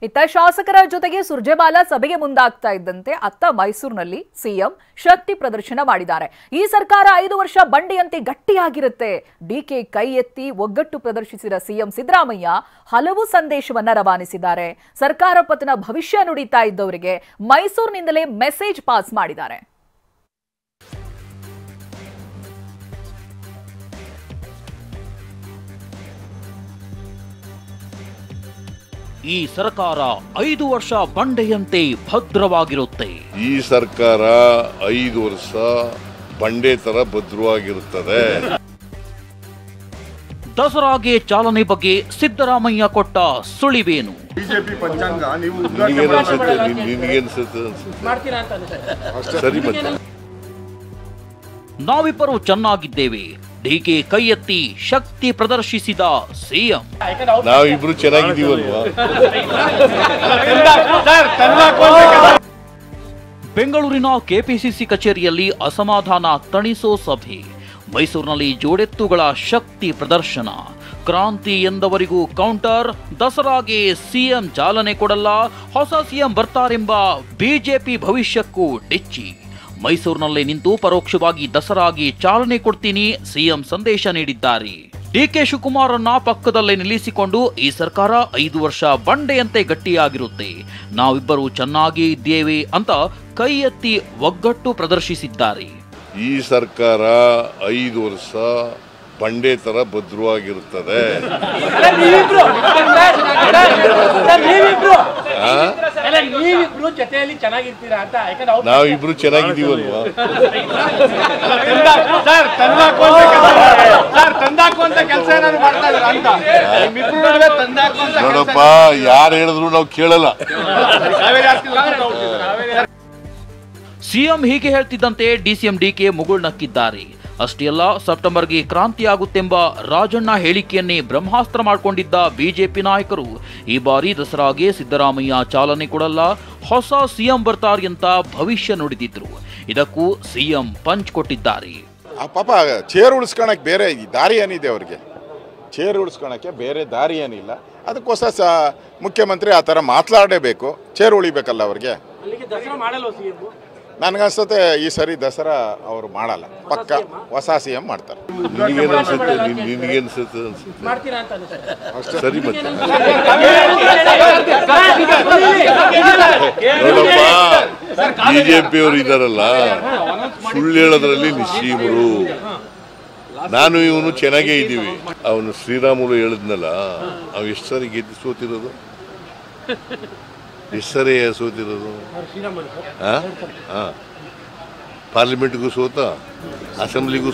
ಇತ್ತ ಶಾಸಕರ ಜೊತೆಗೆ ಸುರ್ಜೇವಾಲಾ ಸಭೆಗೆ ಮುಂದಾಗ್ತಾ ಇದ್ದಂತೆ ಅತ್ತ ಮೈಸೂರಿನಲ್ಲಿ ಸಿಎಂ ಶಕ್ತಿ ಪ್ರದರ್ಶನ ಮಾಡಿದ್ದಾರೆ. ಈ ಸರ್ಕಾರ 5 ವರ್ಷ ಬಂಡೆಯಂತೆ ಗಟ್ಟಿಯಾಗಿರುತ್ತೆ. ಡಿಕೆ ಕೈ ಎತ್ತಿ ಒಗ್ಗಟ್ಟು ಪ್ರದರ್ಶಿಸಿದ ಸಿಎಂ ಸಿದ್ದರಾಮಯ್ಯ ಹಲವು ಸಂದೇಶವನ್ನ ರವಾನಿಸಿದ್ದಾರೆ. ಸರ್ಕಾರ ಪತನ ಭವಿಷ್ಯ ನುಡಿತಾ ಇದ್ದವರಿಗೆ ಮೈಸೂರಿನಿಂದಲೇ ಮೆಸೇಜ್ ಪಾಸ್ ಮಾಡಿದ್ದಾರೆ. ಈ ಸರ್ಕಾರ 5 ವರ್ಷ ಬಂಡೆಯಂತೆ ಭದ್ರವಾಗಿರುತ್ತೆ. ಈ ಸರ್ಕಾರ 5 ವರ್ಷ ಬಂಡೆ ತರ ಭದ್ರವಾಗಿರುತ್ತದೆ. ದಸರಾಗೆ ಚಾಲನೆ ಬಗ್ಗೆ ಸಿದ್ದರಾಮಯ್ಯ ಕೊಟ್ಟ ಸುಳಿವೇನು? ಬಿಜೆಪಿ ಪಂಚಾಂಗ ನೀವು ಸರಿ ಮತ್ತೆ ನಾವಿಬ್ಬರು ಚೆನ್ನಾಗಿದ್ದೇವೆ. ಡಿಕೆ ಕೈ ಎತ್ತಿ ಶಕ್ತಿ ಪ್ರದರ್ಶಿಸಿದ ಸಿಎಂ. ನಾವಿಬ್ರು ಚೆನ್ನಾಗಿದ್ದೀವಲ್ವಾ? ಬೆಂಗಳೂರಿನ ಕೆಪಿಸಿಸಿ ಕಚೇರಿಯಲ್ಲಿ ಅಸಮಾಧಾನ ತಣಿಸೋ ಸಭೆ. ಮೈಸೂರಿನಲ್ಲಿ ಜೋಡೆತ್ತುಗಳ ಶಕ್ತಿ ಪ್ರದರ್ಶನ. ಕ್ರಾಂತಿ ಎಂದವರಿಗೂ ಕೌಂಟರ್. ದಸರಾಗೆ ಸಿಎಂ ಚಾಲನೆ ಕೊಡಲ್ಲ, ಹೊಸ ಸಿಎಂ ಬರ್ತಾರೆಂಬ ಬಿಜೆಪಿ ಭವಿಷ್ಯಕ್ಕೂ ಡಿಚ್ಚಿ. ಮೈಸೂರಿನಲ್ಲೇ ನಿಂತು ಪರೋಕ್ಷವಾಗಿ ದಸರಾಗೆ ಚಾಲನೆ ಕೊಡ್ತೀನಿ ಸಿಎಂ ಸಂದೇಶ ನೀಡಿದ್ದಾರೆ. ಡಿಕೆ ಶಿವಕುಮಾರನ್ನ ಪಕ್ಕದಲ್ಲೇ ನಿಲ್ಲಿಸಿಕೊಂಡು ಈ ಸರ್ಕಾರ 5 ವರ್ಷ ಬಂಡೆಯಂತೆ ಗಟ್ಟಿಯಾಗಿರುತ್ತೆ, ನಾವಿಬ್ಬರು ಚೆನ್ನಾಗಿ ಇದ್ದೇವೆ ಅಂತ ಕೈ ಎತ್ತಿ ಒಗ್ಗಟ್ಟು ಪ್ರದರ್ಶಿಸಿದ್ದಾರೆ. ಈ ಸರ್ಕಾರ 5 ವರ್ಷ ಬಂಡೆ ತರ ಭದ್ರವಾಗಿರುತ್ತದೆ. ನಾವಿಬ್ರು ಚೆನ್ನಾಗಿದ್ದೀವಲ್ವಾ? ನೋಡಪ್ಪ, ಯಾರು ಹೇಳಿದ್ರು ನಾವು ಕೇಳಲ್ಲ. ಸಿಎಂ ಹೀಗೆ ಹೇಳ್ತಿದ್ದಂತೆ ಡಿಸಿಎಂ ಡಿಕೆ ಮುಗುಳ್ನಕ್ಕಿದ್ದಾರೆ. ಅಷ್ಟೇ ಅಲ್ಲ, ಸೆಪ್ಟೆಂಬರ್ಗೆ ಕ್ರಾಂತಿ ಆಗುತ್ತೆಂಬ ರಾಜಣ್ಣ ಹೇಳಿಕೆಯನ್ನೇ ಬ್ರಹ್ಮಾಸ್ತ್ರ ಮಾಡಿಕೊಂಡಿದ್ದ ಬಿಜೆಪಿ ನಾಯಕರು ಈ ಬಾರಿ ದಸರಾಗೆ ಸಿದ್ದರಾಮಯ್ಯ ಚಾಲನೆ ಕೊಡಲ್ಲ, ಹೊಸ ಸಿಎಂ ಬರ್ತಾರೆ ಅಂತ ಭವಿಷ್ಯ ನುಡಿದಿದ್ರು. ಇದಕ್ಕೂ ಸಿಎಂ ಪಂಚ್ ಕೊಟ್ಟಿದ್ದಾರೆ. ಪಾಪ ಚೇರ್ ಉಳಿಸ್ಕೊಳಕ್ ಬೇರೆ ದಾರಿ ಏನಿದೆ ಅವ್ರಿಗೆ? ಚೇರ್ ಉಳಿಸ್ಕೊಳಕ್ಕೆ ಬೇರೆ ದಾರಿ ಏನಿಲ್ಲ. ಅದಕ್ಕೋಸ್ಕರ ಮುಖ್ಯಮಂತ್ರಿ ಆ ಥರ ಮಾತನಾಡಲೇಬೇಕು. ಚೇರ್ ಉಳಿಬೇಕಲ್ಲ ಅವ್ರಿಗೆ. ನನಗನ್ಸುತ್ತೆ ಈ ಸರಿ ದಸರಾ ಅವರು ಮಾಡಲ್ಲ, ಪಕ್ಕ ಹೊಸ ಸಿಎಂ ಮಾಡ್ತಾರೆ. ಸರಿ ಮತ್ತೆ ನೋಡಪ್ಪ, ಬಿಜೆಪಿ ಅವರು ಇದಾರಲ್ಲ, ಸುಳ್ಳು ಹೇಳೋದ್ರಲ್ಲಿ ನಿಶ್ಚೀಮರು. ನಾನು ಇವನು ಚೆನ್ನಾಗೇ ಇದ್ದೀವಿ. ಅವನು ಶ್ರೀರಾಮುಲು ಹೇಳಿದ್ನಲ್ಲ, ಅವ್ ಎಷ್ಟು ಸರಿ ಗೆದ್ದು ಸೋತಿರೋದು? ಎಷ್ಟು ಸರಿ ಸೋತಿರೋದು? ಪಾರ್ಲಿಮೆಂಟ್ಗೂ ಸೋತ, ಅಸೆಂಬ್ಲಿಗೂ.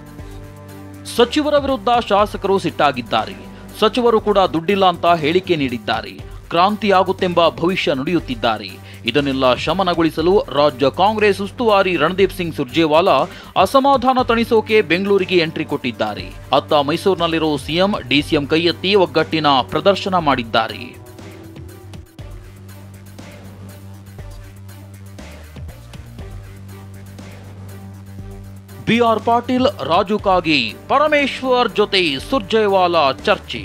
ಸಚಿವರ ವಿರುದ್ಧ ಶಾಸಕರು ಸಿಟ್ಟಾಗಿದ್ದಾರೆ. ಸಚಿವರು ಕೂಡ ದುಡ್ಡಿಲ್ಲ ಅಂತ ಹೇಳಿಕೆ ನೀಡಿದ್ದಾರೆ. ಕ್ರಾಂತಿ ಆಗುತ್ತೆಂಬ ಭವಿಷ್ಯ ನುಡಿಯುತ್ತಿದ್ದಾರೆ. ಇದನ್ನೆಲ್ಲ ಶಮನಗೊಳಿಸಲು ರಾಜ್ಯ ಕಾಂಗ್ರೆಸ್ ಉಸ್ತುವಾರಿ ರಣದೀಪ್ ಸಿಂಗ್ ಸುರ್ಜೇವಾಲಾ ಅಸಮಾಧಾನ ತಣಿಸೋಕೆ ಬೆಂಗಳೂರಿಗೆ ಎಂಟ್ರಿ ಕೊಟ್ಟಿದ್ದಾರೆ. ಅತ್ತ ಮೈಸೂರಿನಲ್ಲಿರೋ ಸಿಎಂ ಡಿಸಿಎಂ ಕೈ ಎತ್ತಿ ಒಗ್ಗಟ್ಟಿನ ಪ್ರದರ್ಶನ ಮಾಡಿದ್ದಾರೆ. ಬಿಆರ್ ಪಾಟೀಲ್ ರಾಜುಕಾಗಿ ಪರಮೇಶ್ವರ್ ಜೊತೆ ಸುರ್ಜೇವಾಲಾ ಚರ್ಚೆ.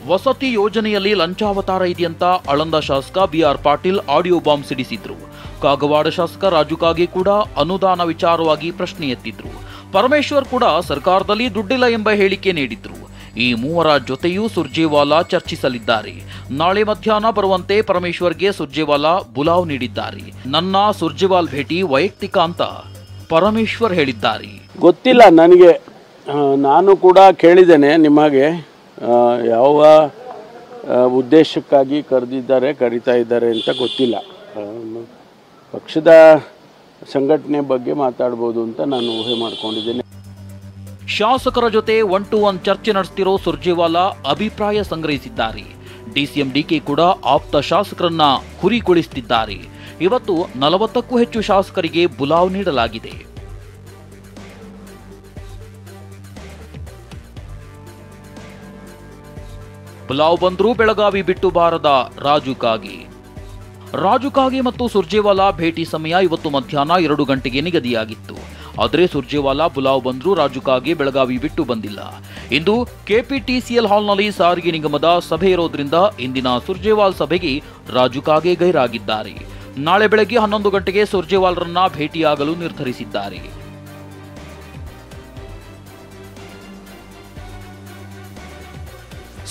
ವಸತಿ ಯೋಜನೆಯಲ್ಲಿ ಲಂಚಾವತಾರ ಇದೆಯಂತ ಆಳಂದ ಶಾಸಕ B R Patil audio bomb ಸಿಡಿಸಿದ್ರು. Kagwad ಶಾಸಕ ರಾಜುಕಾಗಿ ಕೂಡ ಅನುದಾನ ವಿಚಾರವಾಗಿ ಪ್ರಶ್ನೆ ಎತ್ತಿದ್ರು. ಪರಮೇಶ್ವರ್ ಕೂಡ ಸರ್ಕಾರದಲ್ಲಿ ದುಡ್ಡಿಲ್ಲ ಎಂಬ ಹೇಳಿಕೆ ನೀಡಿದ್ರು. ಈ ಮೂವರ ಜೊತೆಯೂ ಸುರ್ಜೇವಾಲಾ ಚರ್ಚಿಸಲಿದ್ದಾರೆ. ನಾಳೆ ಮಧ್ಯಾಹ್ನ ಬರುವಂತೆ ಪರಮೇಶ್ವರ್ಗೆ ಸುರ್ಜೇವಾಲಾ ಬುಲಾವ್ ನೀಡಿದ್ದಾರೆ. ನನ್ನ ಸುರ್ಜೇವಾಲ್ ಭೇಟಿ ವೈಯಕ್ತಿಕ ಅಂತ ಪರಮೇಶ್ವರ್ ಹೇಳಿದ್ದಾರೆ. ಗೊತ್ತಿಲ್ಲ ನನಗೆ, ನಾನು ಕೂಡ ಕೇಳಿದ್ದೇನೆ ನಿಮಗೆ ಯಾವ ಉದ್ದೇಶಕ್ಕಾಗಿ ಕರೀತಾ ಇದ್ದಾರೆ ಅಂತ ಗೊತ್ತಿಲ್ಲ. ಪಕ್ಷದ ಸಂಘಟನೆ ಬಗ್ಗೆ ಮಾತಾಡ್ಬೋದು ಅಂತ ನಾನು ಊಹೆ ಮಾಡ್ಕೊಂಡಿದ್ದೇನೆ. ಶಾಸಕರ ಜೊತೆ 1-to-1 ಚರ್ಚೆ ನಡೆಸ್ತಿರೋ ಸುರ್ಜೇವಾಲಾ ಅಭಿಪ್ರಾಯ ಸಂಗ್ರಹಿಸಿದ್ದಾರೆ. ಡಿಸಿಎಂ ಡಿಕೆ ಕೂಡ ಆಪ್ತ ಶಾಸಕರನ್ನ ಹುರಿಗೊಳಿಸುತ್ತಿದ್ದಾರೆ. ಇವತ್ತು 40ಕ್ಕೂ ಹೆಚ್ಚು ಶಾಸಕರಿಗೆ ಬುಲಾವ್ ನೀಡಲಾಗಿದೆ. ಬುಲಾವ್ ಬಂದರೂ ಬೆಳಗಾವಿ ಬಿಟ್ಟು ಬಾರದ ರಾಜುಕಾಗಿ ಮತ್ತು ಸುರ್ಜೇವಾಲಾ ಭೇಟಿ ಸಮಯ ಇವತ್ತು ಮಧ್ಯಾಹ್ನ 2 ಗಂಟೆಗೆ ನಿಗದಿಯಾಗಿತ್ತು. ಆದರೆ ಸುರ್ಜೇವಾಲಾ ಬುಲಾವ್ ಬಂದರೂ ರಾಜುಕಾಗೆ ಬೆಳಗಾವಿ ಬಿಟ್ಟು ಬಂದಿಲ್ಲ. ಇಂದು ಕೆಪಿಟಿಸಿಎಲ್ ಹಾಲ್ನಲ್ಲಿ ಸಾರಿಗೆ ನಿಗಮದ ಸಭೆ ಇರೋದ್ರಿಂದ ಇಂದಿನ ಸುರ್ಜೇವಾಲ್ ಸಭೆಗೆ ರಾಜುಕಾಗೆ ಗೈರಾಗಿದ್ದಾರೆ. ನಾಳೆ ಬೆಳಗ್ಗೆ 11 ಗಂಟೆಗೆ ಸುರ್ಜೇವಾಲ್ರನ್ನ ಭೇಟಿಯಾಗಲು ನಿರ್ಧರಿಸಿದ್ದಾರೆ.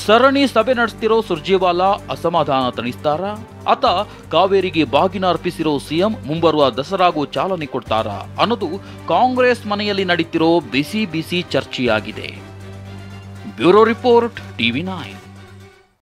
ಸರಣಿ ಸಭೆ ನಡೆಸ್ತಿರೋ ಸುರ್ಜೇವಾಲಾ ಅಸಮಾಧಾನ ತಣಿಸ್ತಾರಾ ಅಥವಾ ಕಾವೇರಿಗೆ ಬಾಗಿನ ಅರ್ಪಿಸಿರೋ ಸಿಎಂ ಮುಂಬರುವ ದಸರಾಗೂ ಚಾಲನೆ ಕೊಡ್ತಾರಾ ಅನ್ನೋದು ಕಾಂಗ್ರೆಸ್ ಮನೆಯಲ್ಲಿ ನಡೀತಿರೋ ಬಿಸಿ ಚರ್ಚೆಯಾಗಿದೆ. Bureau report, TV9.